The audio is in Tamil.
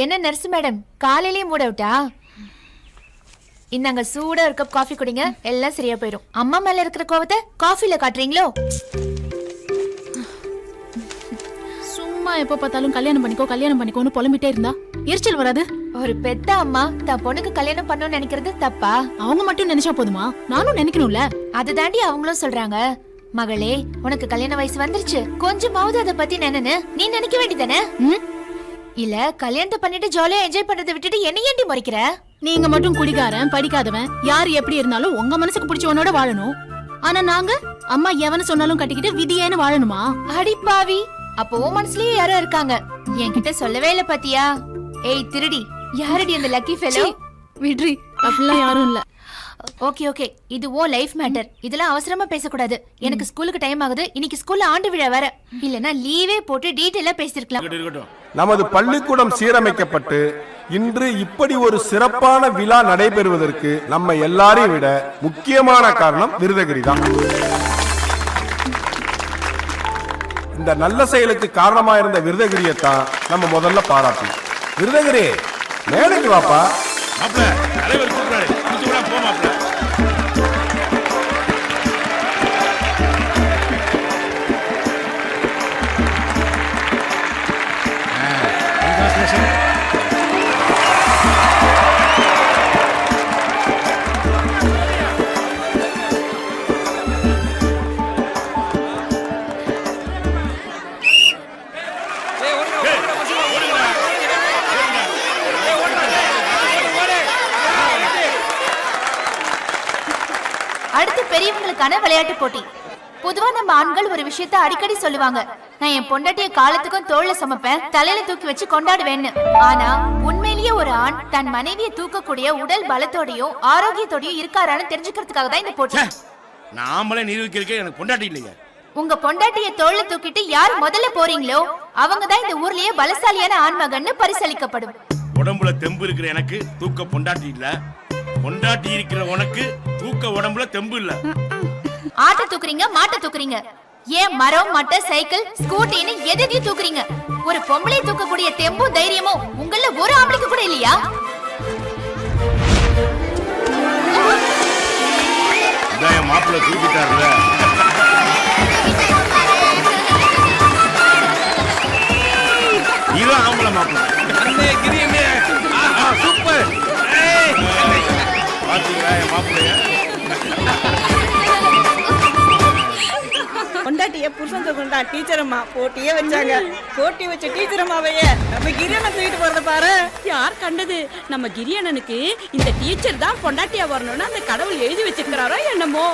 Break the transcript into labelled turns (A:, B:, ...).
A: என்ன நர்ஸ் மேடம், காலையிலேயே மூட் அவுட்டா? இந்தாங்க சூடா ஒரு கப் காஃபி குடிங்க, எல்லாம் சரியா போயிடும். அம்மா மேல இருக்கிற கோவத்தை காஃபில காட்டுறீங்களோ?
B: சும்மா எப்ப பார்த்தாலும் கல்யாணம் பண்ணிக்கோன்னு புலம்பிட்டே இருந்தா எரிச்சல் வராது?
A: ஒரு பெத்த அம்மா தன் பொண்ணுக்கு கல்யாணம் பண்ணணும்னு நினைக்கிறது தப்பா?
B: அவங்க மட்டும் நினைச்சா போதுமா? நானும் நினைக்கணும்ல.
A: அதுதாண்டி அவங்களும் சொல்றாங்க. மகளே, உனக்கு கல்யாண வயசு வந்துருச்சு, கொஞ்சமாவது அத பத்தி நினைன்னு நீ நினைக்க வேண்டியதானே? இல்ல கல்யாணத்தை பண்ணிட்டு ஜாலியா என்ஜாய் பண்றதை விட்டுட்டு என்ன ஏண்டி முறைக்கிற?
B: நீங்க மட்டும் குடிகாரன் படிக்காதவன் யாரு எப்படி இருந்தாலும் உங்க மனசுக்கு பிடிச்சவனோட வாழணும். ஆனா நாங்க அம்மா எவன சொன்னாலும் கட்டிக்கிட்டு விதியேன்னு வாழணுமா?
A: அடி பாவி, அப்போ மனசுலயே யாரோ இருக்காங்க, என்கிட்ட சொல்லவே இல்ல பாத்தியா? ஏய் திருடி, யாரடி அந்த லக்கி ஃபெலோ?
B: விட்ரி, அப்படிலாம் யாரும் இல்ல.
A: ஓகே ஓகே, இது ஓ லைஃப் மேட்டர், இதெல்லாம் அவசரமா பேசக்கூடாது. எனக்கு ஸ்கூலுக்கு டைம் ஆகுது, இன்னைக்கு ஸ்கூல்ல ஆண்டு விழா வேற. இல்லனா லீவே போட்டு டீடைலா பேசிருக்கலாம்.
C: நமது பள்ளிக்கூடம் சீரமைக்கப்பட்டு இன்று இப்படி ஒரு சிறப்பான விழா நடைபெறுவதற்கு நம்ம எல்லாரையும் விட முக்கியமான காரணம் விருதகிரி தான். இந்த நல்ல செயலுக்கு காரணமா இருந்த விருதகிரியை தான் நம்ம முதல்ல பாராட்டணும். விருதகிரி மேடைக்கு வாப்பா.
A: அடுத்து பெரியவங்களுக்கான விளையாட்டு போட்டி. பொதுவா நம்ம ஆண்கள் ஒரு விஷயத்த அடிக்கடி சொல்லுவாங்க, நான் என் பொண்டாட்டிய காலத்துக்கும் தோள்ல சமைப்பேன், தலையில தூக்கி வச்சு கொண்டாடுவேன்னு. ஆனா உண்மையிலேயே ஒரு ஆண் தன் மனைவியை தூக்கக்கூடிய உடல் பலத்தோடையும் ஆரோக்கியத்தோடையும் இருக்காரான்னு தெரிஞ்சுக்கிறதுக்காக தான் இந்த போட்டி.
D: நாமளே நிரூபிக்கிறதுக்கு எனக்கு பொண்டாட்டி இல்லையா?
A: உங்க பொண்டாட்டிய தோள்ல தூக்கிட்டு யார் முதல்ல போறீங்களோ அவங்க தான் இந்த ஊர்லயே பலசாலியான ஆண்மகன்னு பரிசளிக்கப்படும்.
D: உடம்புல தெம்பு இருக்கிற எனக்கு தூக்க பொண்டாட்டி இல்ல, பொண்டாட்டி இருக்கிற உனக்கு தூக்க உடம்புல தெம்பு இல்ல.
A: ஆட்ட தூக்குறீங்க, மாட்ட தூக்குறீங்க, ஏன் மரம் மட்டை சைக்கிள் ஸ்கூட்டின்னு எதையும் தூக்குறீங்க. ஒரு பொம்பளை தூக்கக்கூடிய தெம்பும் தைரியமும் உங்கள ஒரு ஆம்பளைக்கு கூட இல்லையா?
D: இதான் மாப்பிள்ள தூக்கிட்டாருல. இதான் ஆம்பளை மாப்பிள்ள. சூப்பர். பாத்தீங்களா என் மாப்பிள்ளைய?
E: பொண்டாட்டிய புருஷன் தூக்குண்டா டீச்சர் அம்மா போட்டியே வச்சாங்க. போட்டி வச்ச டீச்சர் அம்மாவையே நம்ம கிரியனை தூக்கிட்டு போறத பாரு.
F: யார் கண்டது? நம்ம கிரியனனுக்கு இந்த டீச்சர் தான் பொண்டாட்டியா வரணும்னு அந்த கடவுள் எழுதி வச்சிருக்கிறாரோ என்னமோ.